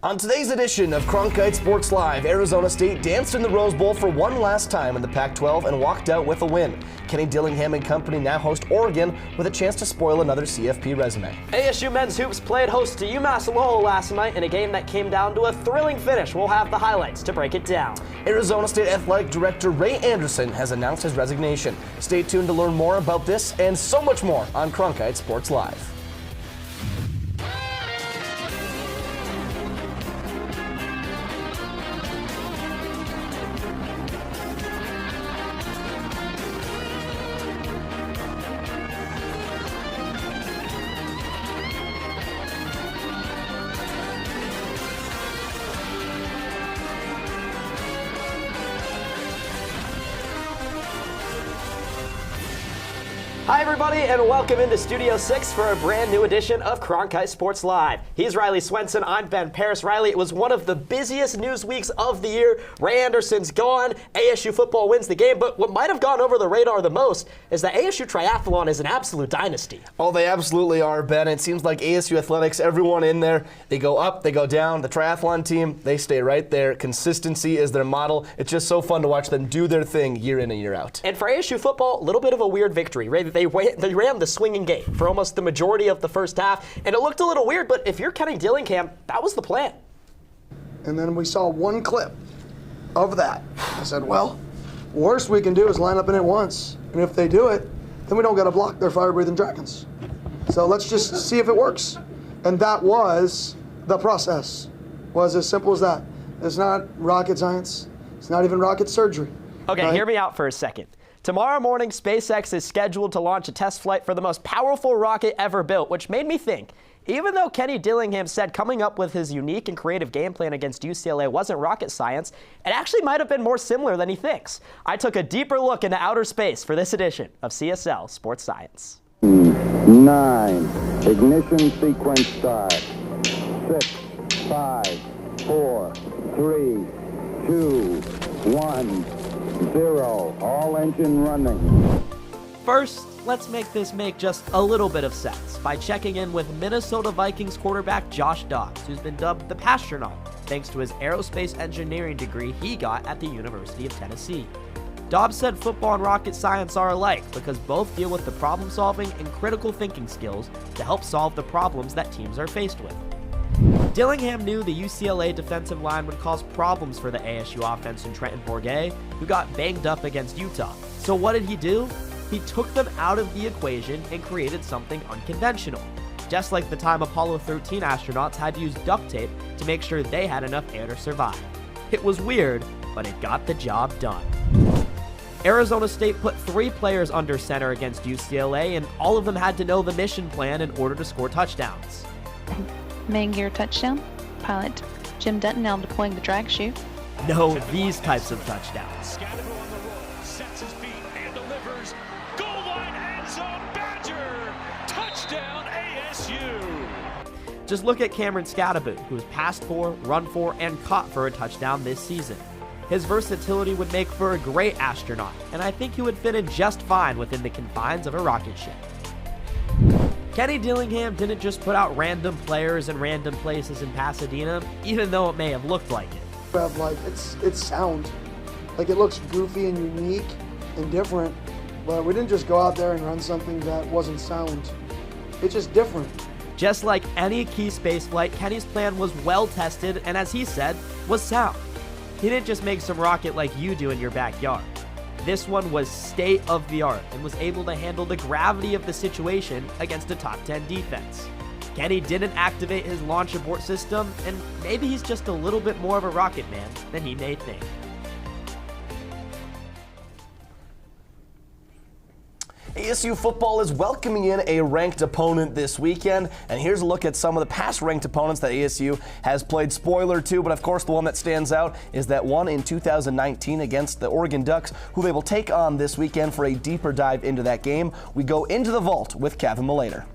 On today's edition of Cronkite Sports Live, Arizona State danced in the Rose Bowl for one last time in the Pac-12 and walked out with a win. Kenny Dillingham and company now host Oregon with a chance to spoil another CFP resume. ASU men's hoops played host to UMass Lowell last night in a game that came down to a thrilling finish. We'll have the highlights to break it down. Arizona State Athletic Director Ray Anderson has announced his resignation. Stay tuned to learn more about this and so much more on Cronkite Sports Live. Hi everybody and welcome into Studio 6 for a brand new edition of Cronkite Sports Live. He's Riley Swenson, I'm Ben Paris. Riley, it was one of the busiest news weeks of the year. Ray Anderson's gone, ASU football wins the game, but what might have gone over the radar the most is that ASU triathlon is an absolute dynasty. Oh, they absolutely are, Ben. It seems like ASU athletics, everyone in there, they go up, they go down. The triathlon team, they stay right there. Consistency is their model. It's just so fun to watch them do their thing year in and year out. And for ASU football, a little bit of a weird victory. Ray, they ran the swinging game for almost the majority of the first half, and it looked a little weird, but if you're Kenny Dillingham, that was the plan. And then we saw one clip of that. I said, well, worst we can do is line up in it once. And if they do it, then we don't got to block their fire-breathing dragons. So let's just see if it works. And that was the process. Was as simple as that. It's not rocket science. It's not even rocket surgery. Okay, right? Hear me out for a second. Tomorrow morning, SpaceX is scheduled to launch a test flight for the most powerful rocket ever built, which made me think, even though Kenny Dillingham said coming up with his unique and creative game plan against UCLA wasn't rocket science, it actually might have been more similar than he thinks. I took a deeper look into outer space for this edition of CSL Sports Science. 9, ignition sequence start. 6, 5, 4, 3, 2, 1. 0, all engine running. First, let's make this make just a little bit of sense by checking in with Minnesota Vikings quarterback Josh Dobbs, who's been dubbed the Pastronaut thanks to his aerospace engineering degree he got at the University of Tennessee. Dobbs said football and rocket science are alike because both deal with the problem-solving and critical thinking skills to help solve the problems that teams are faced with. Dillingham knew the UCLA defensive line would cause problems for the ASU offense in Trenton Bourguet, who got banged up against Utah. So what did he do? He took them out of the equation and created something unconventional. Just like the time Apollo 13 astronauts had to use duct tape to make sure they had enough air to survive. It was weird, but it got the job done. Arizona State put 3 players under center against UCLA, and all of them had to know the mission plan in order to score touchdowns. Main gear touchdown. Pilot Jim Dutton now deploying the drag chute. No, these types of touchdowns. Scatterbo on the roll, sets his feet and delivers. Goal line end zone, Badger! Touchdown ASU! Just look at Cameron Scatterbo, who has passed for, run for, and caught for a touchdown this season. His versatility would make for a great astronaut, and I think he would fit in just fine within the confines of a rocket ship. Kenny Dillingham didn't just put out random players in random places in Pasadena, even though it may have looked like it. But like it's sound. Like it looks goofy and unique and different, but we didn't just go out there and run something that wasn't sound. It's just different. Just like any key spaceflight, Kenny's plan was well tested and, as he said, was sound. He didn't just make some rocket like you do in your backyard. This one was state-of-the-art and was able to handle the gravity of the situation against a top 10 defense. Kenny didn't activate his launch abort system, and maybe he's just a little bit more of a rocket man than he may think. ASU football is welcoming in a ranked opponent this weekend, and here's a look at some of the past ranked opponents that ASU has played. Spoiler too, but of course the one that stands out is that one in 2019 against the Oregon Ducks, who they will take on this weekend. For a deeper dive into that game, we go into the vault with Kevin Malater.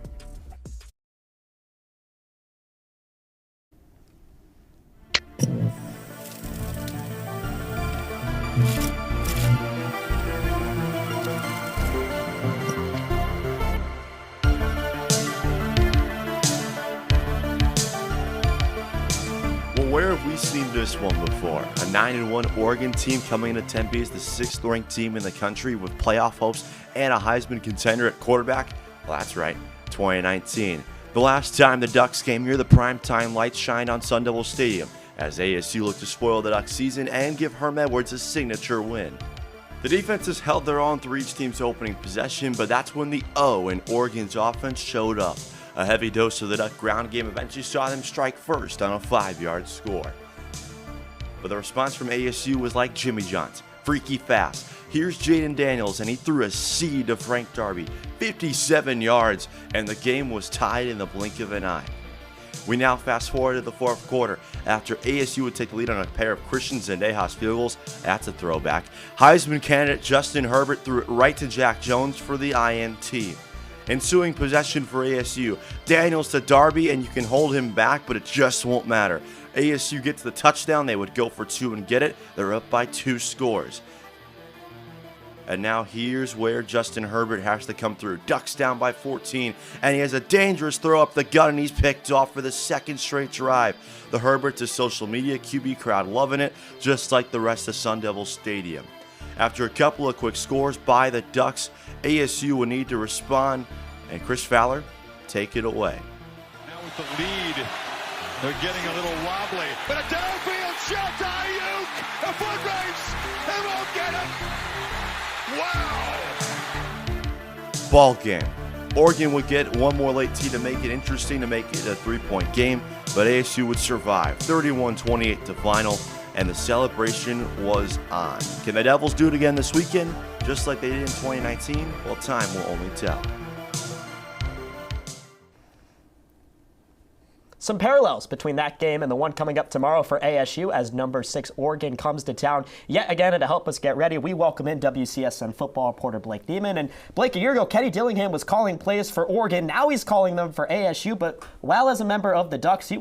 we've seen this one before. A 9-1 Oregon team coming into Tempe as the 6th-ranked team in the country with playoff hopes and a Heisman contender at quarterback. Well, that's right, 2019. The last time the Ducks came here, the primetime lights shined on Sun Devil Stadium as ASU looked to spoil the Ducks season and give Herm Edwards a signature win. The defenses held their own through each team's opening possession, but that's when the O in Oregon's offense showed up. A heavy dose of the Duck ground game eventually saw them strike first on a 5-yard score. But the response from ASU was like Jimmy John's, freaky fast. Here's Jaden Daniels, and he threw a seed to Frank Darby, 57 yards, and the game was tied in the blink of an eye. We now fast forward to the 4th quarter. After ASU would take the lead on a pair of Christian Zendejas field goals, that's a throwback, Heisman candidate Justin Herbert threw it right to Jack Jones for the INT. Ensuing possession for ASU, Daniels to Darby, and you can hold him back, but it just won't matter. ASU gets the touchdown, they would go for 2 and get it. They're up by 2 scores. And now here's where Justin Herbert has to come through. Ducks down by 14, and he has a dangerous throw up the gut, and he's picked off for the 2nd straight drive. The Herbert to social media QB crowd loving it, just like the rest of Sun Devil Stadium. After a couple of quick scores by the Ducks, ASU will need to respond, and Chris Fowler, take it away. Now with the lead, they're getting a little wobbly. But a downfield shot to Ayuk! A foot race! They won't get it! Wow! Ball game. Oregon would get one more late tee to make it interesting, to make it a 3-point game, but ASU would survive. 31-28 to final, and the celebration was on. Can the Devils do it again this weekend, just like they did in 2019? Well, time will only tell. Some parallels between that game and the one coming up tomorrow for ASU as number 6 Oregon comes to town yet again. And to help us get ready, we welcome in WCSN football reporter Blake Neiman. And Blake, a year ago, Kenny Dillingham was calling plays for Oregon. Now he's calling them for ASU. But while as a member of the Ducks, he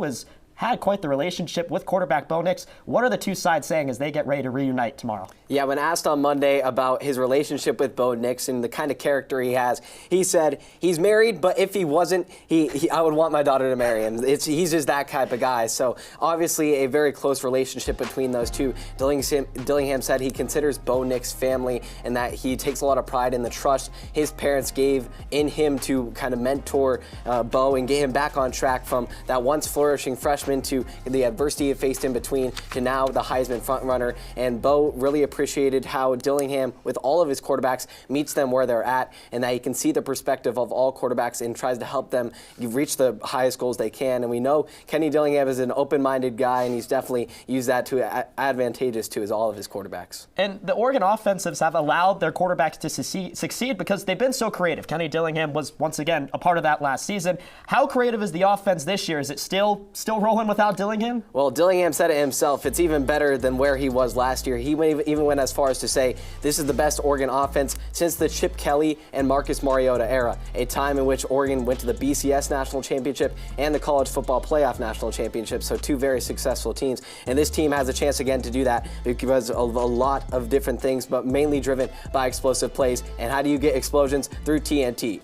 had quite the relationship with quarterback Bo Nix. What are the two sides saying as they get ready to reunite tomorrow? Yeah, when asked on Monday about his relationship with Bo Nix and the kind of character he has, he said he's married, but if he wasn't, I would want my daughter to marry him. He's just that type of guy. So obviously a very close relationship between those two. Dillingham said he considers Bo Nix family and that he takes a lot of pride in the trust his parents gave in him to kind of mentor Bo and get him back on track from that once flourishing freshman to the adversity he faced in between to now the Heisman frontrunner. And Bo really appreciated how Dillingham, with all of his quarterbacks, meets them where they're at, and that he can see the perspective of all quarterbacks and tries to help them reach the highest goals they can. And we know Kenny Dillingham is an open-minded guy, and he's definitely used that to advantageous to all of his quarterbacks. And the Oregon offensives have allowed their quarterbacks to succeed because they've been so creative. Kenny Dillingham was once again a part of that last season. How creative is the offense this year? Is it still rolling without Dillingham? Well, Dillingham said it himself. It's even better than where he was last year. He even went as far as to say this is the best Oregon offense since the Chip Kelly and Marcus Mariota era, a time in which Oregon went to the BCS National Championship and the College Football Playoff National Championship, so two very successful teams. And this team has a chance again to do that because of a lot of different things, but mainly driven by explosive plays. And how do you get explosions? Through TNT.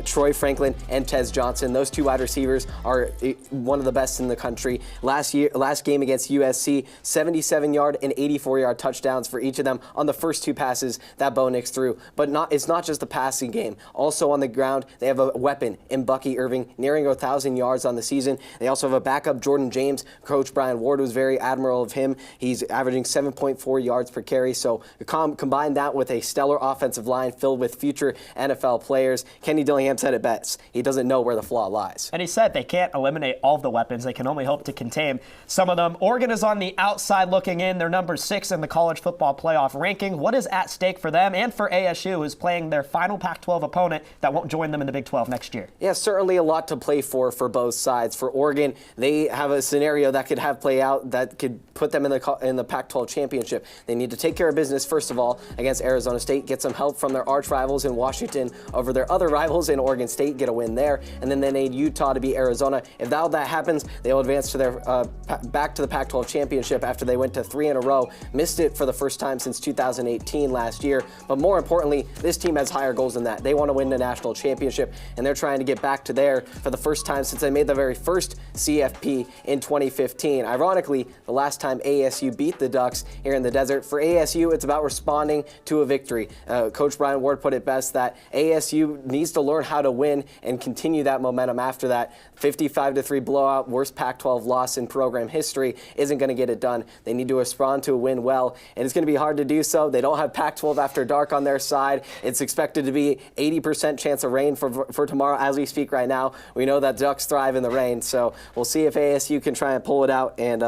Troy Franklin and Tez Johnson, those two wide receivers are one of the best in the country. Last game against USC, 77-yard and 84-yard touchdowns for each of them on the first two passes that Bo Nix threw. But it's not just the passing game. Also on the ground, they have a weapon in Bucky Irving, nearing 1,000 yards on the season. They also have a backup, Jordan James. Coach Brian Ward was very admirable of him. He's averaging 7.4 yards per carry. So combine that with a stellar offensive line filled with future NFL players. Kenny Dillingham said it best. He doesn't know where the flaw lies. And he said they can't eliminate all of the weapons. They can only hope to contain some of them. Oregon is on the outside looking in. They're number 6 in the college football playoff ranking. What is at stake for them and for ASU, who's playing their final Pac-12 opponent that won't join them in the Big 12 next year? Yeah, certainly a lot to play for both sides. For Oregon, they have a scenario that could have play out that could put them in the Pac-12 championship. They need to take care of business, first of all, against Arizona State, get some help from their arch rivals in Washington over their other rivals in Oregon State, get a win there, and then they need Utah to beat Arizona. If that happens, they will advance advance to their back to the Pac-12 championship after they went to 3 in a row, missed it for the first time since 2018 last year. But more importantly, this team has higher goals than that. They want to win the national championship, and they're trying to get back to there for the first time since they made the very first CFP in 2015. Ironically, the last time ASU beat the Ducks here in the desert. For ASU, it's about responding to a victory. Coach Brian Ward put it best that ASU needs to learn how to win and continue that momentum after that. 55-3 blowout, worst Pac-12 loss in program history, isn't going to get it done. They need to respond to a win well, and it's going to be hard to do so. They don't have Pac-12 after dark on their side. It's expected to be 80% chance of rain for tomorrow as we speak right now. We know that Ducks thrive in the rain, so we'll see if ASU can try and pull it out and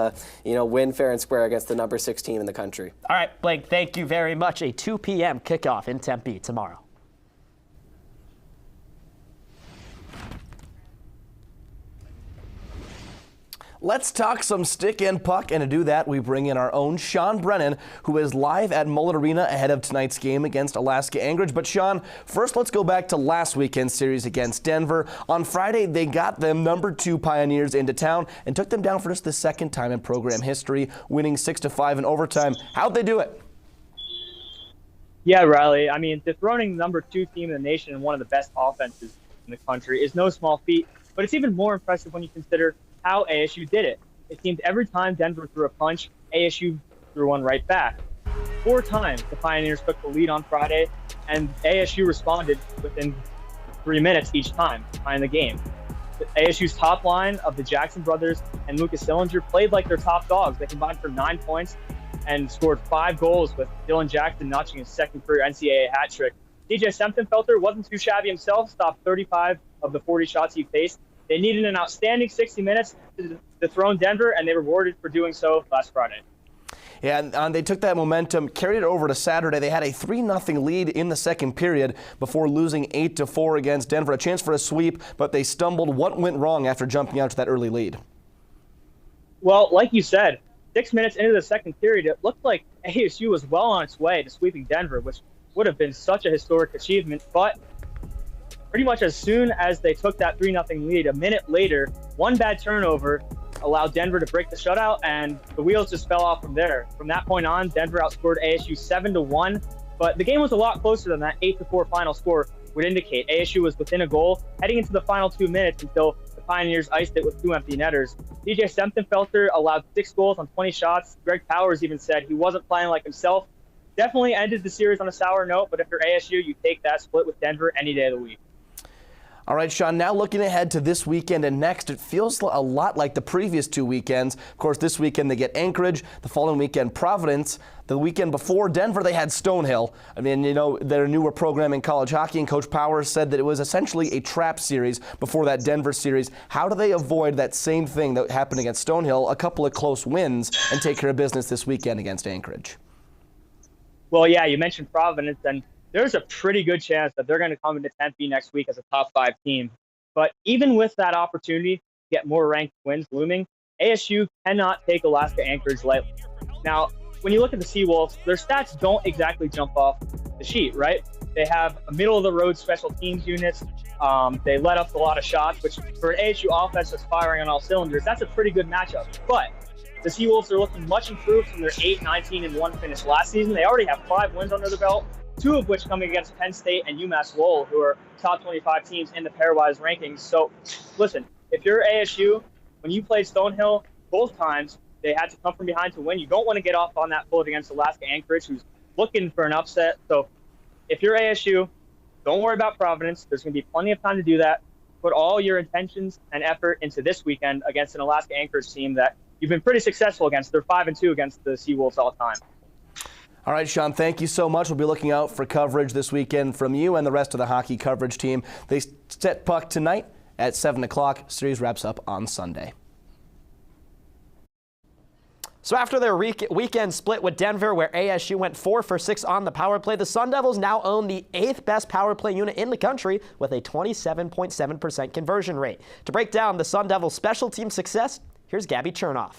win fair and square against the number 6 team in the country. All right, Blake, thank you very much. A 2 p.m. kickoff in Tempe tomorrow. Let's talk some stick and puck, and to do that, we bring in our own Sean Brennan, who is live at Mullet Arena ahead of tonight's game against Alaska Anchorage. But Sean, first let's go back to last weekend's series against Denver. On Friday, they got them number 2 Pioneers into town and took them down for just the second time in program history, winning 6-5 in overtime. How'd they do it? Yeah, Riley. I mean, dethroning the number 2 team in the nation and one of the best offenses in the country is no small feat, but it's even more impressive when you consider how ASU did it. It seemed every time Denver threw a punch, ASU threw one right back. 4 times the Pioneers took the lead on Friday, and ASU responded within 3 minutes each time, tying the game. ASU's top line of the Jackson brothers and Lucas Sillinger played like their top dogs. They combined for 9 points and scored 5 goals, with Dylan Jackson notching his second career NCAA hat trick. DJ Semtenfelter wasn't too shabby himself, stopped 35 of the 40 shots he faced. They needed an outstanding 60 minutes to dethrone Denver, and they were rewarded for doing so last Friday. Yeah, and they took that momentum, carried it over to Saturday. They had a 3-0 lead in the second period before losing 8-4 against Denver. A chance for a sweep, but they stumbled. What went wrong after jumping out to that early lead? Well, like you said, 6 minutes into the second period, it looked like ASU was well on its way to sweeping Denver, which would have been such a historic achievement. But pretty much as soon as they took that 3-0 lead, a minute later, one bad turnover allowed Denver to break the shutout, and the wheels just fell off from there. From that point on, Denver outscored ASU 7-1, but the game was a lot closer than that 8-4 final score would indicate. ASU was within a goal heading into the final 2 minutes until the Pioneers iced it with 2 empty netters. DJ Semtenfelter allowed 6 goals on 20 shots. Greg Powers even said he wasn't playing like himself. Definitely ended the series on a sour note, but if you're ASU, you take that split with Denver any day of the week. All right, Sean, now looking ahead to this weekend and next, it feels a lot like the previous 2 weekends. Of course, this weekend they get Anchorage, the following weekend Providence. The weekend before Denver, they had Stonehill. I mean, their newer program in college hockey, and Coach Powers said that it was essentially a trap series before that Denver series. How do they avoid that same thing that happened against Stonehill, a couple of close wins, and take care of business this weekend against Anchorage? Well, yeah, you mentioned Providence, and there's a pretty good chance that they're going to come into Tempe next week as a top 5 team. But even with that opportunity to get more ranked wins looming, ASU cannot take Alaska Anchorage lightly. Now, when you look at the Seawolves, their stats don't exactly jump off the sheet, right? They have a middle-of-the-road special teams units. They let up a lot of shots, which for an ASU offense that's firing on all cylinders, that's a pretty good matchup. But the Seawolves are looking much improved from their 8-19-1 finish last season. They already have 5 wins under the belt, 2 of which coming against Penn State and UMass Lowell, who are top 25 teams in the pairwise rankings. So, listen, if you're ASU, when you played Stonehill, both times they had to come from behind to win. You don't want to get off on that foot against Alaska Anchorage, who's looking for an upset. So, if you're ASU, don't worry about Providence. There's going to be plenty of time to do that. Put all your intentions and effort into this weekend against an Alaska Anchorage team that you've been pretty successful against. They're 5-2 against the Seawolves all time. All right, Sean, thank you so much. We'll be looking out for coverage this weekend from you and the rest of the hockey coverage team. They set puck tonight at 7 o'clock. Series wraps up on Sunday. So after their weekend split with Denver, where ASU went 4 for 6 on the power play, the Sun Devils now own the 8th best power play unit in the country with a 27.7% conversion rate. To break down the Sun Devils' special team success, here's Gabby Chernoff.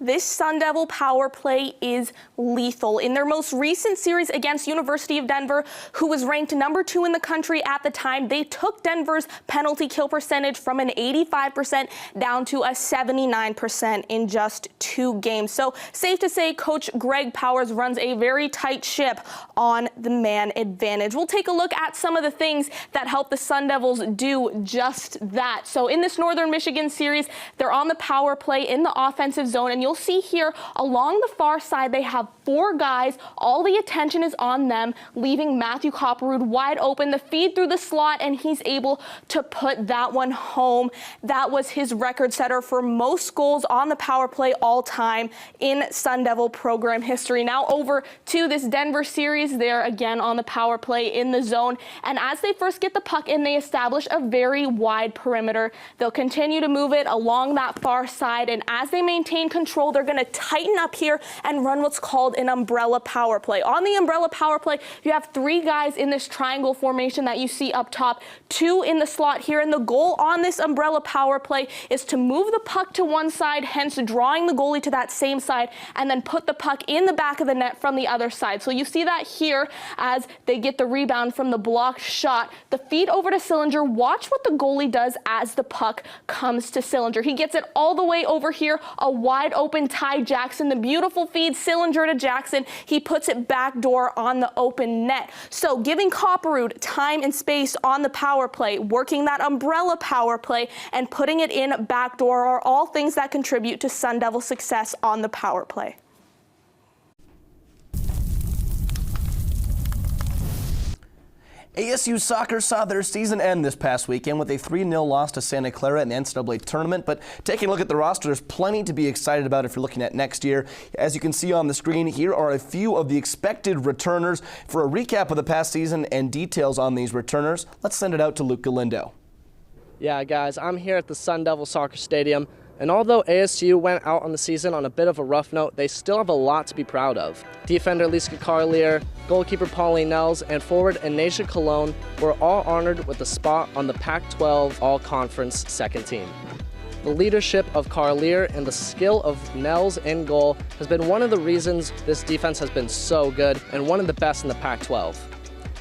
This Sun Devil power play is lethal. In their most recent series against University of Denver, who was ranked number 2 in the country at the time, they took Denver's penalty kill percentage from an 85% down to a 79% in just 2 games. So safe to say Coach Greg Powers runs a very tight ship on the man advantage. We'll take a look at some of the things that help the Sun Devils do just that. So in this Northern Michigan series, they're on the power play in the offensive zone, and you'll see here along the far side they have 4 guys. All the attention is on them, leaving Matthew Copperwood wide open. The feed through the slot, and he's able to put that one home. That was his record setter for most goals on the power play all time in Sun Devil program history. Now over to this Denver series. They're again on the power play in the zone, and as they first get the puck in, they establish a very wide perimeter. They'll continue to move it along that far side, and as they maintain control, they're going to tighten up here and run what's called an umbrella power play. On the umbrella power play, you have 3 guys in this triangle formation that you see up top, 2 in the slot here, and the goal on this umbrella power play is to move the puck to one side, hence drawing the goalie to that same side, and then put the puck in the back of the net from the other side. So you see that here as they get the rebound from the blocked shot. The feed over to Sillinger. Watch what the goalie does as the puck comes to Sillinger. He gets it all the way over here, a wide open Ty Jackson. The beautiful feed, Sillinger to Jackson. He puts it backdoor on the open net. So giving Copperwood time and space on the power play, working that umbrella power play, and putting it in backdoor are all things that contribute to Sun Devil success on the power play. ASU soccer saw their season end this past weekend with a 3-0 loss to Santa Clara in the NCAA tournament. But taking a look at the roster, there's plenty to be excited about if you're looking at next year. As you can see on the screen, here are a few of the expected returners. For a recap of the past season and details on these returners, let's send it out to Luke Galindo. Yeah, guys, I'm here at the Sun Devil Soccer Stadium. And although ASU went out on the season on a bit of a rough note, they still have a lot to be proud of. Defender Lisa Carlier, goalkeeper Pauline Nels, and forward Anasia Cologne were all honored with a spot on the Pac-12 All-Conference second team. The leadership of Carlier and the skill of Nels in goal has been one of the reasons this defense has been so good and one of the best in the Pac-12.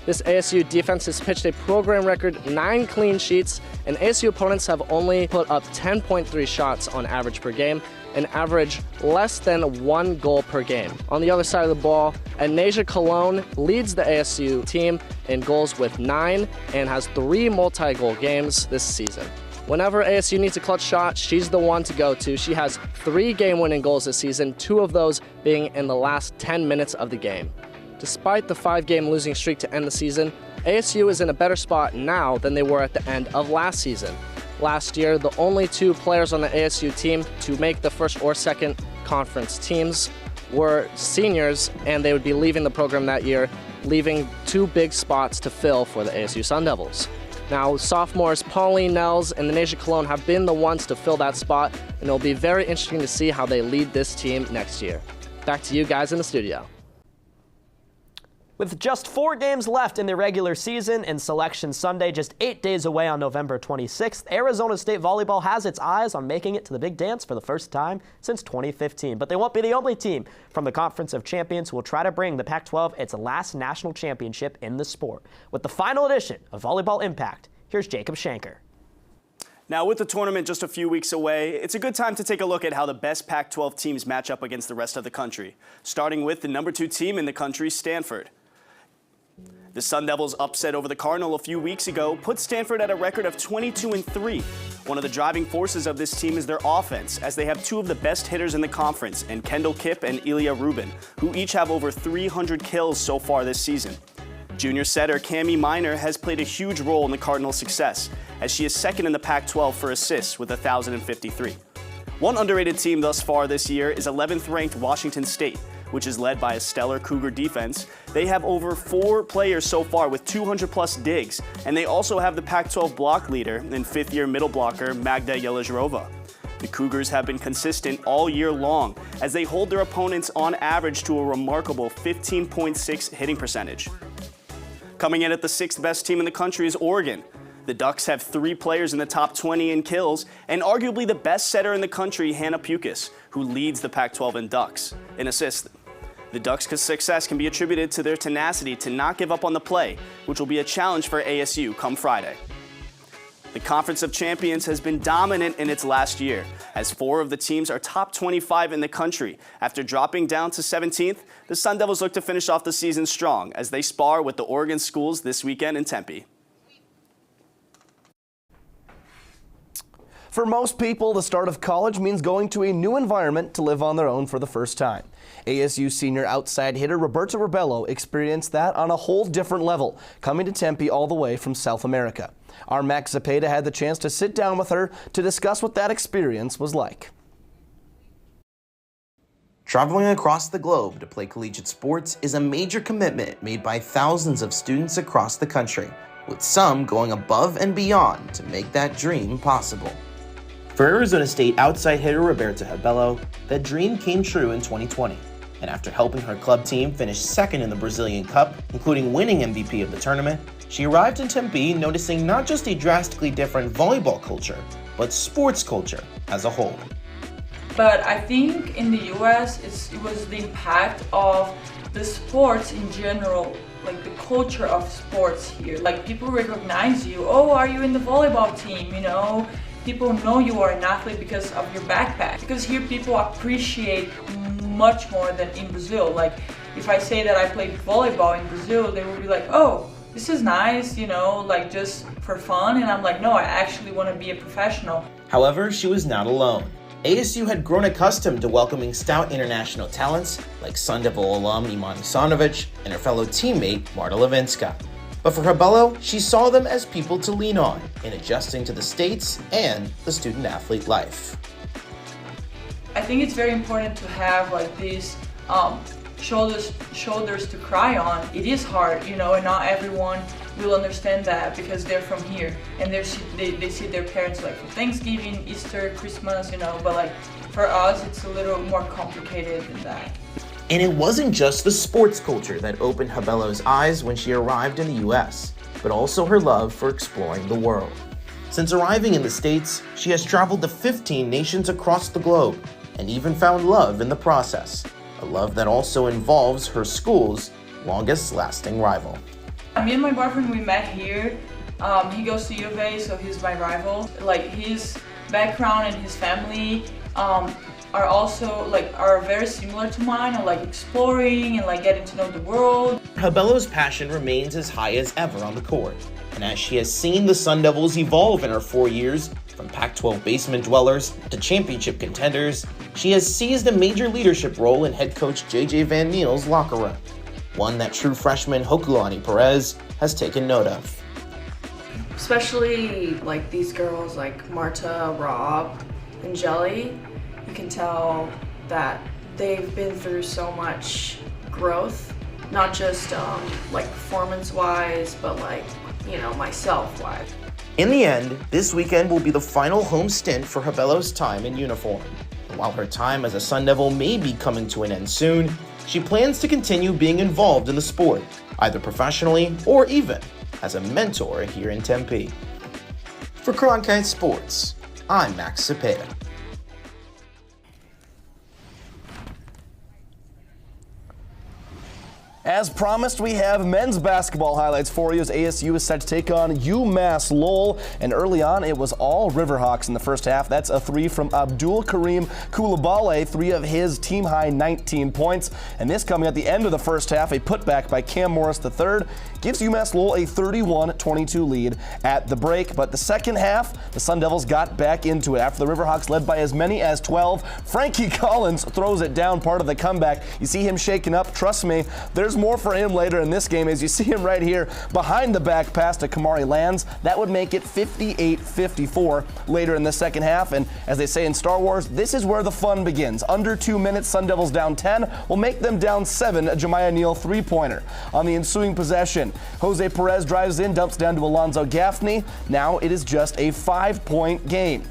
This ASU defense has pitched a program record 9 clean sheets, and ASU opponents have only put up 10.3 shots on average per game and average less than 1 goal per game. On the other side of the ball, Anasia Cologne leads the ASU team in goals with 9 and has 3 multi-goal games this season. Whenever ASU needs a clutch shot, she's the one to go to. She has 3 game-winning goals this season, 2 of those being in the last 10 minutes of the game. Despite the 5-game losing streak to end the season, ASU is in a better spot now than they were at the end of last season. Last year, the only 2 players on the ASU team to make the first or second conference teams were seniors, and they would be leaving the program that year, leaving 2 big spots to fill for the ASU Sun Devils. Now, sophomores Pauline Nels and Anasia Cologne have been the ones to fill that spot, and it'll be very interesting to see how they lead this team next year. Back to you guys in the studio. With just 4 games left in the regular season and Selection Sunday just 8 days away on November 26th, Arizona State Volleyball has its eyes on making it to the big dance for the first time since 2015. But they won't be the only team from the Conference of Champions who will try to bring the Pac-12 its last national championship in the sport. With the final edition of Volleyball Impact, here's Jacob Shanker. Now, with the tournament just a few weeks away, it's a good time to take a look at how the best Pac-12 teams match up against the rest of the country, starting with the number 2 team in the country, Stanford. The Sun Devils' upset over the Cardinal a few weeks ago put Stanford at a record of 22-3. One of the driving forces of this team is their offense, as they have 2 of the best hitters in the conference, in Kendall Kipp and Ilya Rubin, who each have over 300 kills so far this season. Junior setter Cami Miner has played a huge role in the Cardinals' success, as she is second in the Pac-12 for assists with 1,053. One underrated team thus far this year is 11th-ranked Washington State, which is led by a stellar Cougar defense. They have over 4 players so far with 200-plus digs, and they also have the Pac-12 block leader and 5th-year middle blocker Magda Yelizhrova. The Cougars have been consistent all year long, as they hold their opponents on average to a remarkable 15.6 hitting percentage. Coming in at the 6th best team in the country is Oregon. The Ducks have 3 players in the top 20 in kills, and arguably the best setter in the country, Hannah Pukas, who leads the Pac-12 in ducks in assists. The Ducks' success can be attributed to their tenacity to not give up on the play, which will be a challenge for ASU come Friday. The Conference of Champions has been dominant in its last year, as 4 of the teams are top 25 in the country. After dropping down to 17th, the Sun Devils look to finish off the season strong as they spar with the Oregon schools this weekend in Tempe. For most people, the start of college means going to a new environment to live on their own for the first time. ASU senior outside hitter Roberta Rebello experienced that on a whole different level, coming to Tempe all the way from South America. Our Max Zepeda had the chance to sit down with her to discuss what that experience was like. Traveling across the globe to play collegiate sports is a major commitment made by thousands of students across the country, with some going above and beyond to make that dream possible. For Arizona State outside hitter Roberta Rebello, that dream came true in 2020, and after helping her club team finish second in the Brazilian Cup, including winning MVP of the tournament, she arrived in Tempe noticing not just a drastically different volleyball culture, but sports culture as a whole. But I think in the US, it was the impact of the sports in general, like the culture of sports here. Like people recognize you, oh, are you in the volleyball team, you know? People know you are an athlete because of your backpack. Because here people appreciate much more than in Brazil. Like if I say that I played volleyball in Brazil, they will be like, oh, this is nice, you know, like just for fun. And I'm like, no, I actually want to be a professional. However, she was not alone. ASU had grown accustomed to welcoming stout international talents like Sun Devil alum Imani Sanovic and her fellow teammate Marta Levinska. But for Rebello, she saw them as people to lean on in adjusting to the States and the student-athlete life. I think it's very important to have like these shoulders to cry on. It is hard, you know, and not everyone will understand that because they're from here and they see their parents like for Thanksgiving, Easter, Christmas, you know, but like for us it's a little more complicated than that. And it wasn't just the sports culture that opened Rebello's eyes when she arrived in the US, but also her love for exploring the world. Since arriving in the States, she has traveled to 15 nations across the globe and even found love in the process, a love that also involves her school's longest-lasting rival. Me and my boyfriend, we met here. He goes to U of A, so he's my rival. Like his background and his family are also are very similar to mine, and like exploring and like getting to know the world. Rebello's passion remains as high as ever on the court, and as she has seen the Sun Devils evolve in her 4 years, from Pac-12 basement dwellers to championship contenders, she has seized a major leadership role in head coach JJ Van Niel's locker room, one that true freshman Hokulani Perez has taken note of. Especially like these girls like Marta, Rob, and Jelly, you can tell that they've been through so much growth, not just like performance-wise, but like, you know, myself-wise. In the end, this weekend will be the final home stint for Rebello's time in uniform. And while her time as a Sun Devil may be coming to an end soon, she plans to continue being involved in the sport, either professionally or even as a mentor here in Tempe. For Cronkite Sports, I'm Max Zepeda. As promised, we have men's basketball highlights for you as ASU is set to take on UMass Lowell. And early on, it was all Riverhawks in the first half. That's a 3 from Abdul Karim Koulibaly, 3 of his team-high 19 points. And this coming at the end of the first half, a putback by Cam Morris III gives UMass Lowell a 31-22 lead at the break. But the second half, the Sun Devils got back into it after the Riverhawks led by as many as 12. Frankie Collins throws it down, part of the comeback. You see him shaking up. Trust me, there's more for him later in this game as you see him right here behind the back pass to Kamari Lands. That would make it 58-54 later in the second half. And as they say in Star Wars, this is where the fun begins. Under 2 minutes, Sun Devils down 10 will make them down 7. A Jemiah Neal three-pointer. On the ensuing possession, Jose Perez drives in, dumps down to Alonzo Gaffney. Now it is just a 5-point game.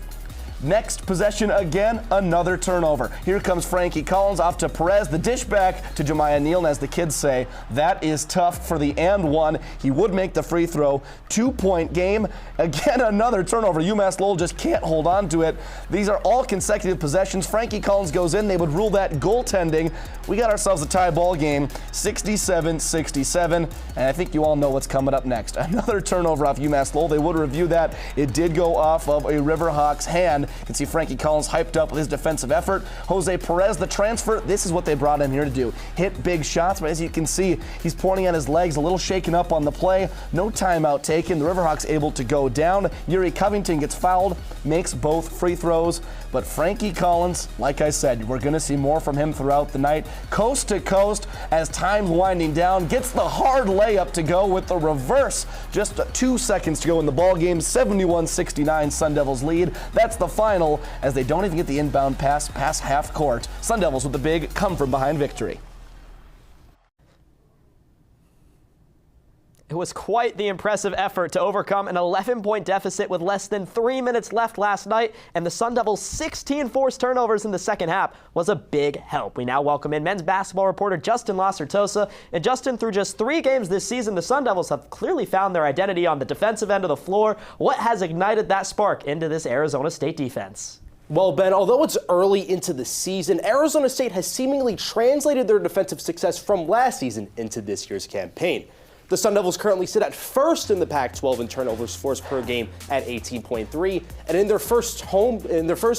Next possession again, another turnover. Here comes Frankie Collins off to Perez, the dish back to Jemiah Neal, and as the kids say, that is tough for the and one. He would make the free throw. 2-point game. Again, another turnover. UMass Lowell just can't hold on to it. These are all consecutive possessions. Frankie Collins goes in. They would rule that goaltending. We got ourselves a tie ball game, 67-67, and I think you all know what's coming up next. Another turnover off UMass Lowell. They would review that. It did go off of a Riverhawks hand. You can see Frankie Collins hyped up with his defensive effort. Jose Perez, the transfer, this is what they brought him here to do. Hit big shots, but as you can see, he's pointing at his legs, a little shaken up on the play. No timeout taken. The Riverhawks able to go down. Yuri Covington gets fouled, makes both free throws. But Frankie Collins, like I said, we're going to see more from him throughout the night. Coast to coast as time's winding down. Gets the hard layup to go with the reverse. Just 2 seconds to go in the ball game. 71-69 Sun Devils lead. That's the final as they don't even get the inbound pass past half court. Sun Devils with the big come from behind victory. It was quite the impressive effort to overcome an 11-point deficit with less than 3 minutes left last night, and the Sun Devils' 16 forced turnovers in the second half was a big help. We now welcome in men's basketball reporter Justin Lacertosa. And Justin, through just 3 games this season, the Sun Devils have clearly found their identity on the defensive end of the floor. What has ignited that spark into this Arizona State defense? Well, Ben, although it's early into the season, Arizona State has seemingly translated their defensive success from last season into this year's campaign. The Sun Devils currently sit at first in the Pac-12 in turnovers forced per game at 18.3, and in their first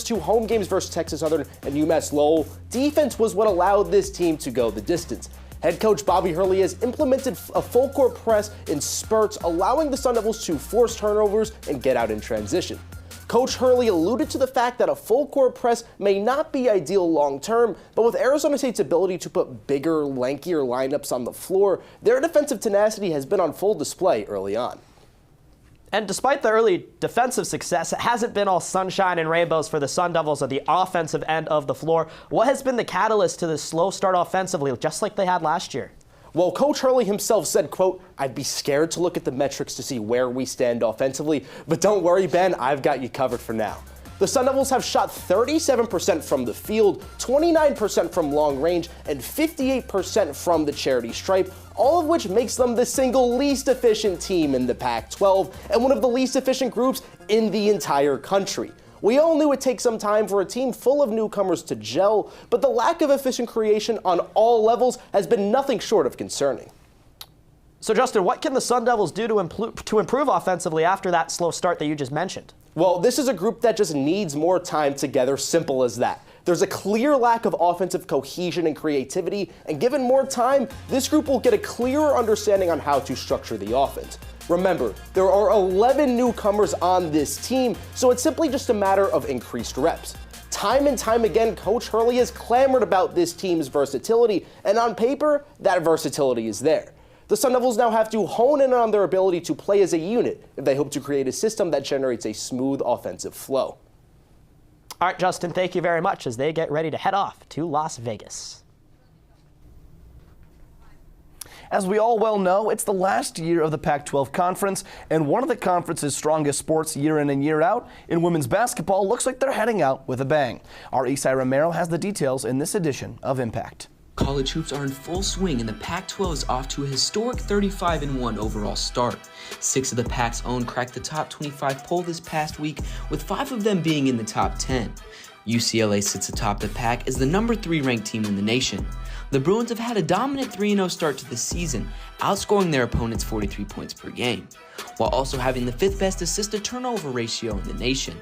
2 home games versus Texas Southern and UMass Lowell, defense was what allowed this team to go the distance. Head coach Bobby Hurley has implemented a full-court press in spurts, allowing the Sun Devils to force turnovers and get out in transition. Coach Hurley alluded to the fact that a full-court press may not be ideal long-term, but with Arizona State's ability to put bigger, lankier lineups on the floor, their defensive tenacity has been on full display early on. And despite the early defensive success, it hasn't been all sunshine and rainbows for the Sun Devils at the offensive end of the floor. What has been the catalyst to this slow start offensively, just like they had last year? Well, Coach Hurley himself said, quote, "I'd be scared to look at the metrics to see where we stand offensively, but don't worry, Ben, I've got you covered for now." The Sun Devils have shot 37% from the field, 29% from long range, and 58% from the charity stripe, all of which makes them the single least efficient team in the Pac-12 and one of the least efficient groups in the entire country. We all knew it takes some time for a team full of newcomers to gel, but the lack of efficient creation on all levels has been nothing short of concerning. So, Justin, what can the Sun Devils do to improve offensively after that slow start that you just mentioned? Well, this is a group that just needs more time together, simple as that. There's a clear lack of offensive cohesion and creativity, and given more time, this group will get a clearer understanding on how to structure the offense. Remember, there are 11 newcomers on this team, so it's simply just a matter of increased reps. Time and time again, Coach Hurley has clamored about this team's versatility, and on paper, that versatility is there. The Sun Devils now have to hone in on their ability to play as a unit if they hope to create a system that generates a smooth offensive flow. All right, Justin, thank you very much as they get ready to head off to Las Vegas. As we all well know, it's the last year of the Pac-12 Conference, and one of the conference's strongest sports year in and year out, in women's basketball, looks like they're heading out with a bang. Our Isai Romero has the details in this edition of Impact. College hoops are in full swing, and the Pac-12 is off to a historic 35-1 overall start. 6 of the Pac's own cracked the top 25 poll this past week, with 5 of them being in the top 10. UCLA sits atop the Pac as the number 3 ranked team in the nation. The Bruins have had a dominant 3-0 start to the season, outscoring their opponents 43 points per game, while also having the 5th best assist-to-turnover ratio in the nation.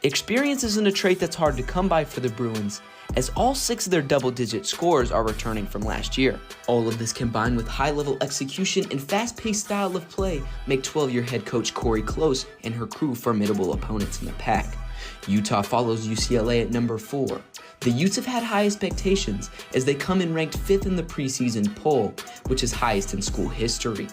Experience isn't a trait that's hard to come by for the Bruins, as all 6 of their double-digit scorers are returning from last year. All of this combined with high-level execution and fast-paced style of play make 12-year head coach Corey Close and her crew formidable opponents in the Pac. Utah follows UCLA at number 4. The Utes have had high expectations as they come in ranked 5th in the preseason poll, which is highest in school history.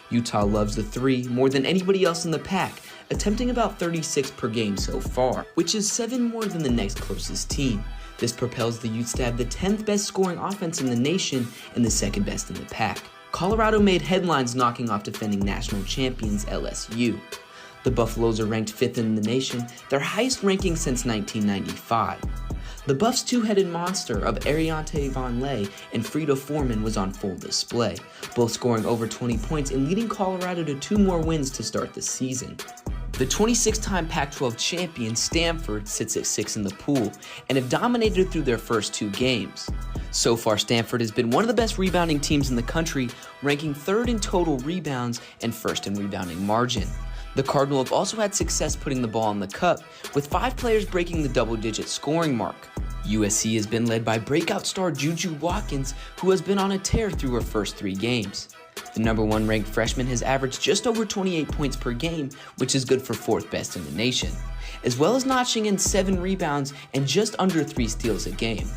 Utah loves the 3 more than anybody else in the Pac, attempting about 36 per game so far, which is 7 more than the next closest team. This propels the Utes to have the 10th best scoring offense in the nation and the 2nd best in the Pac. Colorado made headlines knocking off defending national champions LSU. The Buffaloes are ranked 5th in the nation, their highest ranking since 1995. The Buffs' two-headed monster of Ariante Von Lay and Frida Foreman was on full display, both scoring over 20 points and leading Colorado to 2 more wins to start the season. The 26-time Pac-12 champion Stanford sits at 6 in the pool and have dominated through their first 2 games. So far, Stanford has been one of the best rebounding teams in the country, ranking 3rd in total rebounds and 1st in rebounding margin. The Cardinal have also had success putting the ball in the cup, with 5 players breaking the double-digit scoring mark. USC has been led by breakout star Juju Watkins, who has been on a tear through her first 3 games. The number 1 ranked freshman has averaged just over 28 points per game, which is good for 4th best in the nation, as well as notching in 7 rebounds and just under 3 steals a game.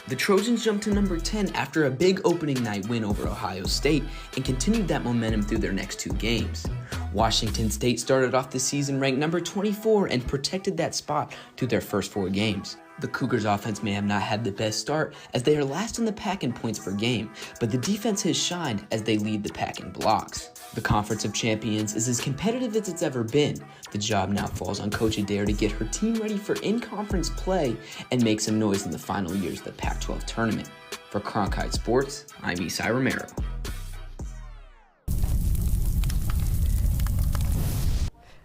The Trojans jumped to number 10 after a big opening night win over Ohio State and continued that momentum through their next 2 games. Washington State started off the season ranked number 24 and protected that spot through their first 4 games. The Cougars' offense may have not had the best start as they are last in the pack in points per game, but the defense has shined as they lead the pack in blocks. The Conference of Champions is as competitive as it's ever been. The job now falls on Coach Adair to get her team ready for in-conference play and make some noise in the final years of the Pac-12 tournament. For Cronkite Sports, I'm Isai Romero.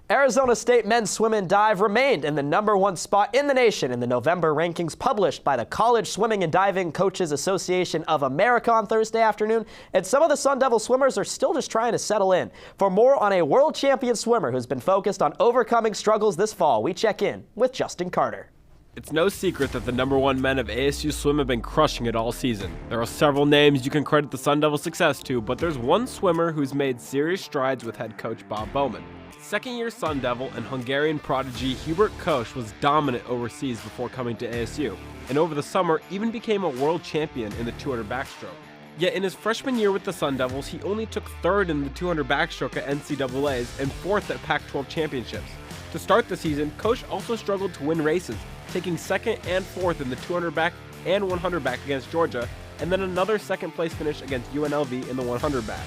Arizona State men's swim and dive remained in the number 1 spot in the nation in the November rankings published by the College Swimming and Diving Coaches Association of America on Thursday afternoon, and some of the Sun Devil swimmers are still just trying to settle in. For more on a world champion swimmer who's been focused on overcoming struggles this fall, we check in with Justin Carter. It's no secret that the number 1 men of ASU Swim have been crushing it all season. There are several names you can credit the Sun Devil success to, but there's one swimmer who's made serious strides with head coach Bob Bowman. Second-year Sun Devil and Hungarian prodigy Hubert Koch was dominant overseas before coming to ASU, and over the summer even became a world champion in the 200 backstroke. Yet in his freshman year with the Sun Devils, he only took 3rd in the 200 backstroke at NCAAs and 4th at Pac-12 championships. To start the season, Koch also struggled to win races, taking 2nd and 4th in the 200 back and 100 back against Georgia, and then another 2nd place finish against UNLV in the 100 back.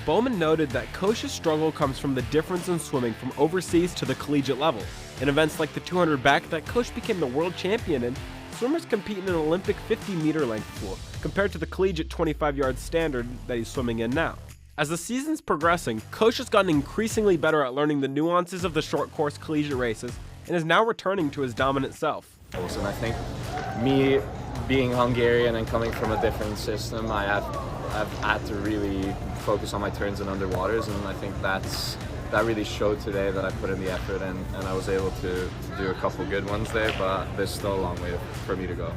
Bowman noted that Koch's struggle comes from the difference in swimming from overseas to the collegiate level. In events like the 200 back that Koch became the world champion in, swimmers compete in an Olympic 50-meter length pool, compared to the collegiate 25-yard standard that he's swimming in now. As the season's progressing, Koch has gotten increasingly better at learning the nuances of the short course collegiate races and is now returning to his dominant self. And I think me being Hungarian and coming from a different system, I've had to really focus on my turns and underwaters, and I think that really showed today that I put in the effort and I was able to do a couple good ones there, but there's still a long way for me to go.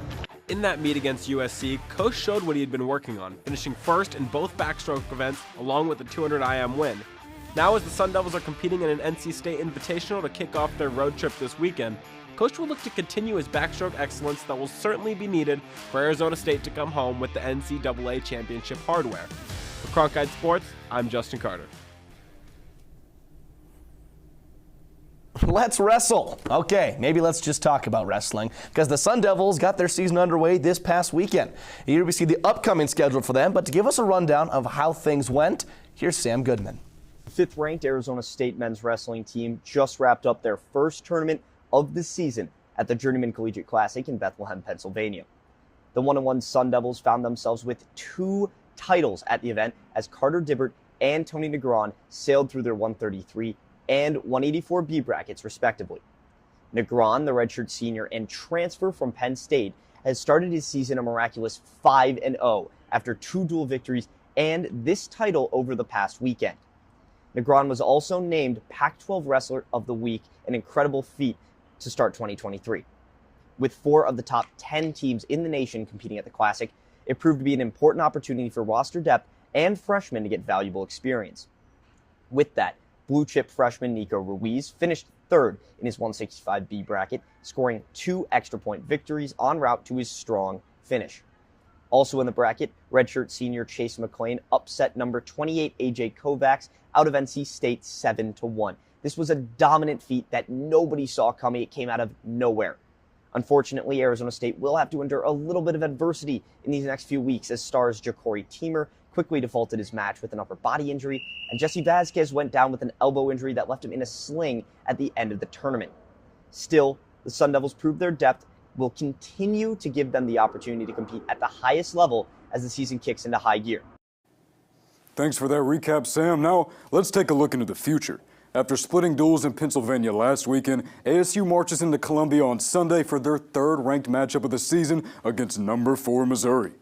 In that meet against USC, Koch showed what he had been working on, finishing 1st in both backstroke events along with the 200 IM win. Now as the Sun Devils are competing in an NC State Invitational to kick off their road trip this weekend, Koch will look to continue his backstroke excellence that will certainly be needed for Arizona State to come home with the NCAA championship hardware. For Cronkite Sports, I'm Justin Carter. Let's wrestle. Okay, maybe let's just talk about wrestling, because the Sun Devils got their season underway this past weekend. Here we see the upcoming schedule for them, but to give us a rundown of how things went, here's Sam Goodman. 5th-ranked Arizona State men's wrestling team just wrapped up their first tournament of the season at the Journeyman Collegiate Classic in Bethlehem, Pennsylvania. The 1-1 Sun Devils found themselves with 2 titles at the event as Carter Dibbert and Tony Negron sailed through their 133 and 184B brackets, respectively. Negron, the redshirt senior and transfer from Penn State, has started his season a miraculous 5-0 after 2 dual victories and this title over the past weekend. Negron was also named Pac-12 Wrestler of the Week, an incredible feat to start 2023. With 4 of the top 10 teams in the nation competing at the Classic, it proved to be an important opportunity for roster depth and freshmen to get valuable experience. With that, blue chip freshman Nico Ruiz finished 3rd in his 165B bracket, scoring 2 extra point victories en route to his strong finish. Also in the bracket, redshirt senior Chase McClain upset number 28 AJ Kovacs out of NC State 7-1. This was a dominant feat that nobody saw coming. It came out of nowhere. Unfortunately, Arizona State will have to endure a little bit of adversity in these next few weeks as stars Ja'Cory Teamer, quickly defaulted his match with an upper body injury, and Jesse Vasquez went down with an elbow injury that left him in a sling at the end of the tournament. Still, the Sun Devils proved their depth, will continue to give them the opportunity to compete at the highest level as the season kicks into high gear. Thanks for that recap, Sam. Now, let's take a look into the future. After splitting duels in Pennsylvania last weekend, ASU marches into Columbia on Sunday for their third-ranked matchup of the season against number 4 Missouri.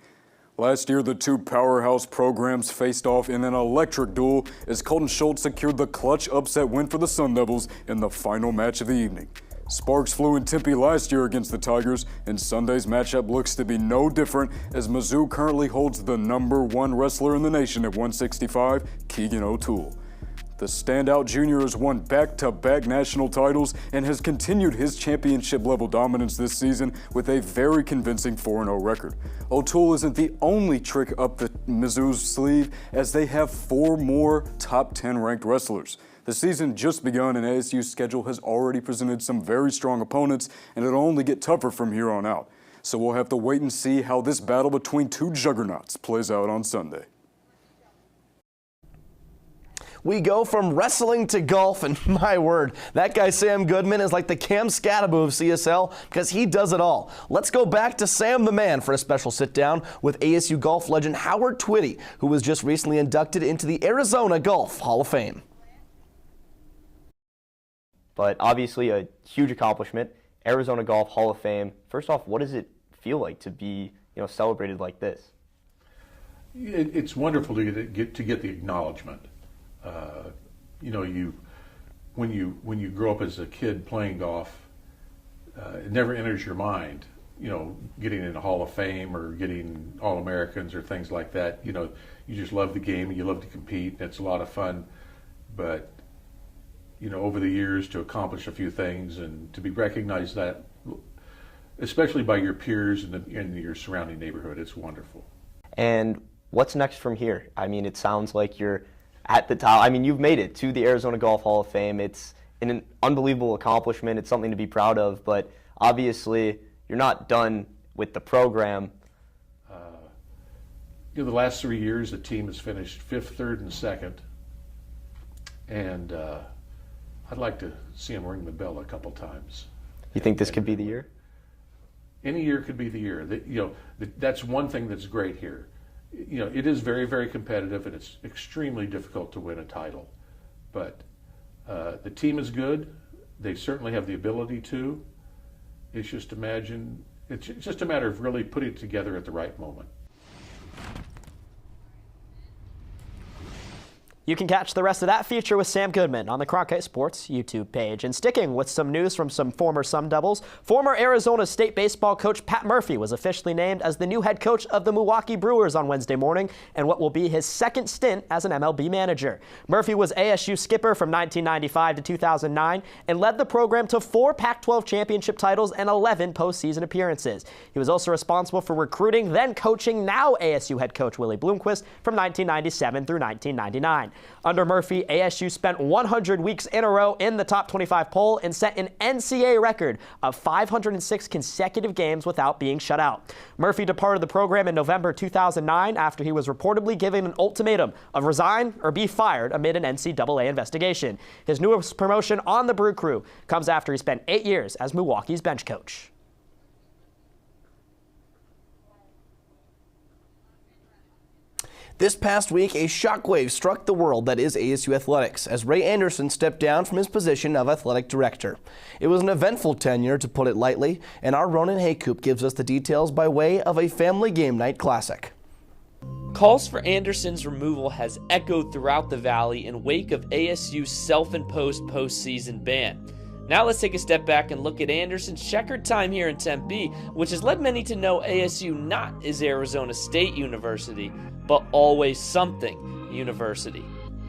Last year, the two powerhouse programs faced off in an electric duel as Colton Schultz secured the clutch upset win for the Sun Devils in the final match of the evening. Sparks flew in Tempe last year against the Tigers, and Sunday's matchup looks to be no different as Mizzou currently holds the number 1 wrestler in the nation at 165, Keegan O'Toole. The standout junior has won back-to-back national titles and has continued his championship-level dominance this season with a very convincing 4-0 record. O'Toole isn't the only trick up the Mizzou's sleeve, as they have 4 more top 10 ranked wrestlers. The season just begun and ASU's schedule has already presented some very strong opponents, and it'll only get tougher from here on out. So we'll have to wait and see how this battle between two juggernauts plays out on Sunday. We go from wrestling to golf, and my word, that guy Sam Goodman is like the Cam Scadaboo of CSL because he does it all. Let's go back to Sam the Man for a special sit-down with ASU golf legend Howard Twitty, who was just recently inducted into the Arizona Golf Hall of Fame. But obviously a huge accomplishment, Arizona Golf Hall of Fame. First off, what does it feel like to be, celebrated like this? It's wonderful to get the acknowledgement. When you grow up as a kid playing golf, it never enters your mind, getting in a Hall of Fame or getting All-Americans or things like that. You just love the game and you love to compete, and it's a lot of fun. But, over the years to accomplish a few things and to be recognized that, especially by your peers in your surrounding neighborhood, it's wonderful. And what's next from here? I mean, it sounds like you're at the top. I mean, you've made it to the Arizona Golf Hall of Fame. It's an unbelievable accomplishment. It's something to be proud of, but obviously you're not done with the program. The last 3 years, the team has finished 5th, 3rd, and 2nd. And I'd like to see them ring the bell a couple times. You think this could be the year? Any year could be the year. That's one thing that's great here. It is very, very competitive, and it's extremely difficult to win a title. But the team is good. They certainly have the ability to. It's just a matter of really putting it together at the right moment. You can catch the rest of that feature with Sam Goodman on the Cronkite Sports YouTube page. And sticking with some news from some former Sun Devils, former Arizona State baseball coach Pat Murphy was officially named as the new head coach of the Milwaukee Brewers on Wednesday morning in what will be his second stint as an MLB manager. Murphy was ASU skipper from 1995 to 2009 and led the program to 4 Pac-12 championship titles and 11 postseason appearances. He was also responsible for recruiting then coaching now ASU head coach Willie Bloomquist from 1997 through 1999. Under Murphy, ASU spent 100 weeks in a row in the top 25 poll and set an NCAA record of 506 consecutive games without being shut out. Murphy departed the program in November 2009 after he was reportedly given an ultimatum of resign or be fired amid an NCAA investigation. His newest promotion on the Brew Crew comes after he spent 8 years as Milwaukee's bench coach. This past week, a shockwave struck the world that is ASU athletics as Ray Anderson stepped down from his position of athletic director. It was an eventful tenure, to put it lightly, and our Ronan Haycoop gives us the details by way of a family game night classic. Calls for Anderson's removal has echoed throughout the Valley in wake of ASU's self-imposed postseason ban. Now let's take a step back and look at Anderson's checkered time here in Tempe, which has led many to know ASU not as Arizona State University, but always something university.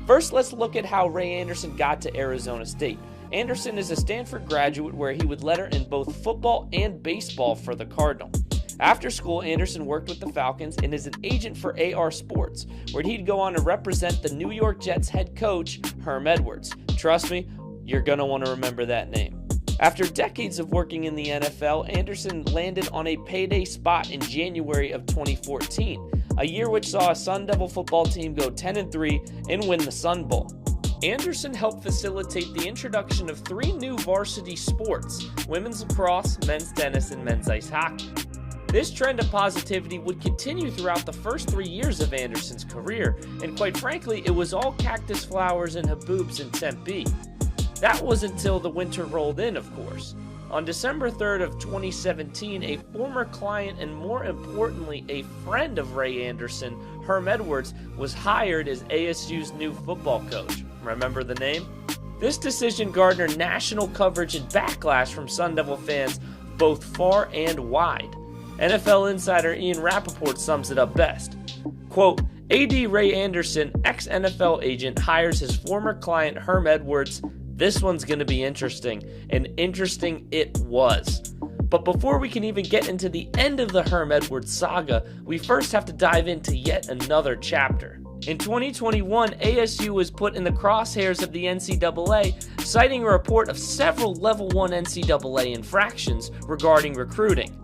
First, let's look at how Ray Anderson got to Arizona State. Anderson is a Stanford graduate where he would letter in both football and baseball for the Cardinal. After school, Anderson worked with the Falcons and is an agent for AR Sports, where he'd go on to represent the New York Jets head coach, Herm Edwards. Trust me, you're going to want to remember that name. After decades of working in the NFL, Anderson landed on a payday spot in January of 2014. a year which saw a Sun Devil football team go 10-3 and win the Sun Bowl. Anderson helped facilitate the introduction of 3 new varsity sports: women's lacrosse, men's tennis, and men's ice hockey. This trend of positivity would continue throughout the first 3 years of Anderson's career, and quite frankly, it was all cactus flowers and haboobs in Tempe. That was until the winter rolled in, of course. On December 3rd of 2017, a former client and more importantly, a friend of Ray Anderson, Herm Edwards, was hired as ASU's new football coach. Remember the name? This decision garnered national coverage and backlash from Sun Devil fans both far and wide. NFL insider Ian Rappaport sums it up best. Quote, AD Ray Anderson, ex-NFL agent, hires his former client Herm Edwards. This one's going to be interesting, and interesting it was. But before we can even get into the end of the Herm Edwards saga, we first have to dive into yet another chapter. In 2021, ASU was put in the crosshairs of the NCAA, citing a report of several Level 1 NCAA infractions regarding recruiting.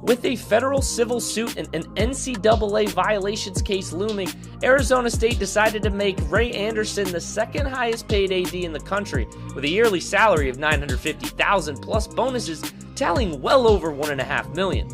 With a federal civil suit and an NCAA violations case looming, Arizona State decided to make Ray Anderson the second highest paid AD in the country, with a yearly salary of $950,000 plus bonuses tallying well over $1.5 million.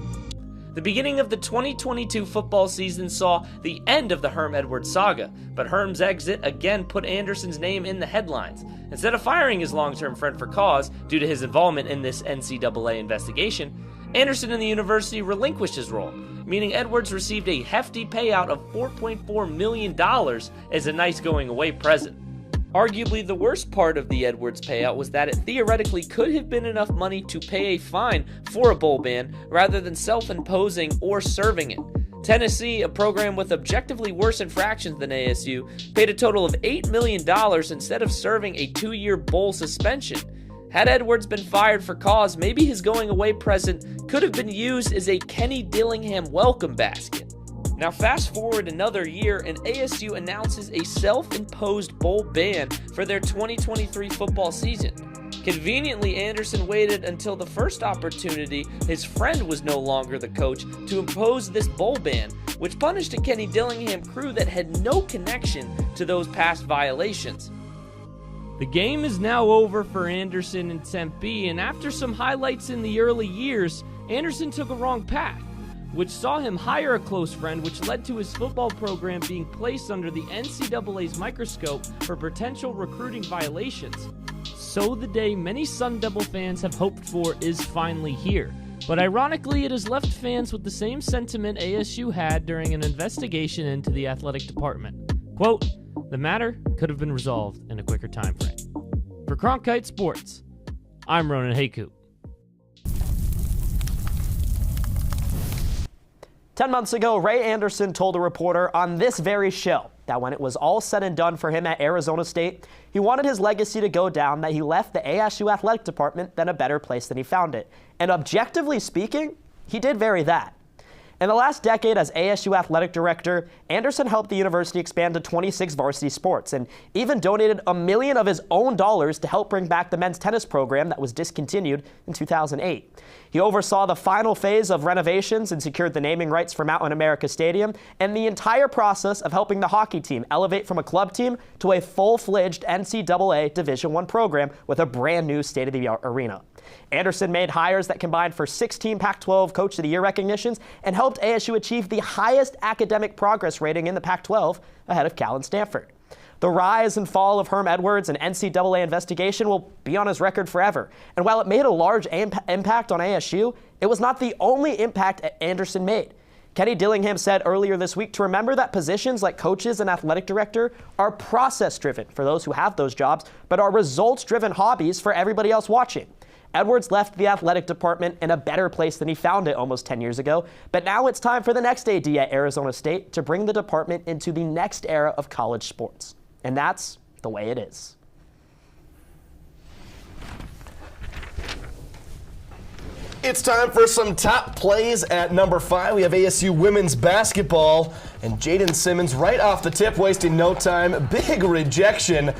The beginning of the 2022 football season saw the end of the Herm Edwards saga, but Herm's exit again put Anderson's name in the headlines. Instead of firing his long-term friend for cause due to his involvement in this NCAA investigation, Anderson and the university relinquished his role, meaning Edwards received a hefty payout of $4.4 million as a nice going-away present. Arguably, the worst part of the Edwards payout was that it theoretically could have been enough money to pay a fine for a bowl ban rather than self-imposing or serving it. Tennessee, a program with objectively worse infractions than ASU, paid a total of $8 million instead of serving a 2-year bowl suspension. Had Edwards been fired for cause, maybe his going-away present could have been used as a Kenny Dillingham welcome basket. Now fast forward another year and ASU announces a self-imposed bowl ban for their 2023 football season. Conveniently, Anderson waited until the first opportunity his friend was no longer the coach to impose this bowl ban, which punished a Kenny Dillingham crew that had no connection to those past violations. The game is now over for Anderson and Tempe, and after some highlights in the early years, Anderson took a wrong path, which saw him hire a close friend, which led to his football program being placed under the NCAA's microscope for potential recruiting violations. So the day many Sun Devil fans have hoped for is finally here. But ironically, it has left fans with the same sentiment ASU had during an investigation into the athletic department. Quote, the matter could have been resolved in a quicker time frame. For Cronkite Sports, I'm Ronan Haycoop. 10 months ago, Ray Anderson told a reporter on this very show that when it was all said and done for him at Arizona State, he wanted his legacy to go down that he left the ASU athletic department in a better place than he found it. And objectively speaking, he did very that. In the last decade as ASU athletic director, Anderson helped the university expand to 26 varsity sports and even donated $1 million of his own dollars to help bring back the men's tennis program that was discontinued in 2008. He oversaw the final phase of renovations and secured the naming rights for Mountain America Stadium and the entire process of helping the hockey team elevate from a club team to a full-fledged NCAA Division I program with a brand new state-of-the-art arena. Anderson made hires that combined for 16 Pac-12 Coach of the Year recognitions and helped ASU achieve the highest academic progress rating in the Pac-12 ahead of Cal and Stanford. The rise and fall of Herm Edwards and NCAA investigation will be on his record forever. And while it made a large impact on ASU, it was not the only impact Anderson made. Kenny Dillingham said earlier this week to remember that positions like coaches and athletic director are process-driven for those who have those jobs, but are results-driven hobbies for everybody else watching. Edwards left the athletic department in a better place than he found it almost 10 years ago, but now it's time for the next AD at Arizona State to bring the department into the next era of college sports. And that's the way it is. It's time for some top plays at number 5. We have ASU women's basketball, and Jaden Simmons right off the tip, wasting no time. Big rejection.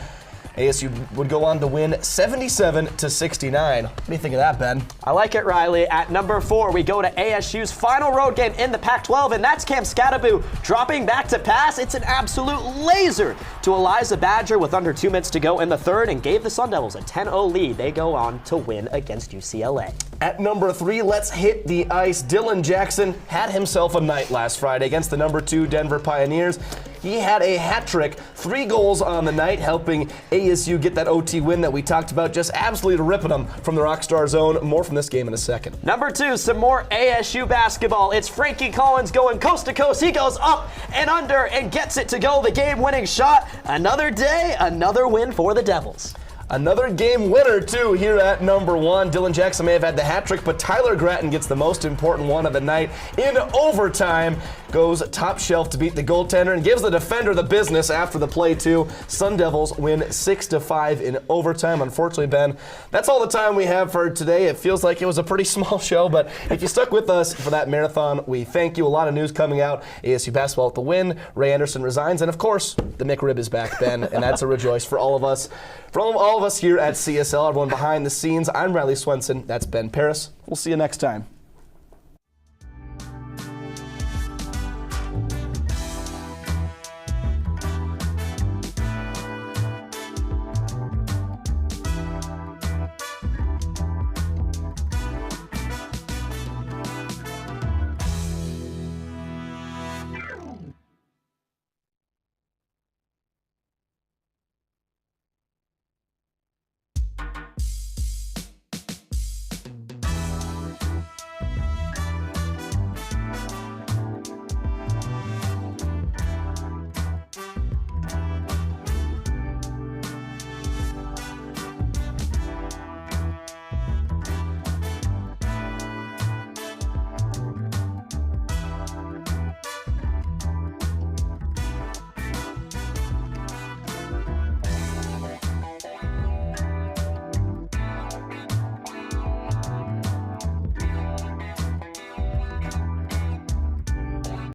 ASU would go on to win 77-69. What do you think of that, Ben? I like it, Riley. At number 4, we go to ASU's final road game in the Pac-12, and that's Cam Scatterbo dropping back to pass. It's an absolute laser to Eliza Badger with under 2 minutes to go in the third, and gave the Sun Devils a 10-0 lead. They go on to win against UCLA. At number 3, let's hit the ice. Dylan Jackson had himself a night last Friday against the number 2 Denver Pioneers. He had a hat trick, 3 goals on the night, helping ASU get that OT win that we talked about, just absolutely ripping them from the Rockstar Zone. More from this game in a second. Number 2, some more ASU basketball. It's Frankie Collins going coast to coast. He goes up and under and gets it to go. The game-winning shot. Another day, another win for the Devils. Another game winner, too, here at number 1. Dylan Jackson may have had the hat trick, but Tyler Gratton gets the most important one of the night. In overtime, goes top shelf to beat the goaltender and gives the defender the business after the play, too. Sun Devils win 6-5 in overtime. Unfortunately, Ben, that's all the time we have for today. It feels like it was a pretty small show, but if you stuck with us for that marathon, we thank you. A lot of news coming out. ASU basketball with the win. Ray Anderson resigns, and of course, the McRib is back, Ben, and that's a rejoice for all of us. For all of us here at CSL, everyone behind the scenes, I'm Riley Swenson. That's Ben Paris. We'll see you next time.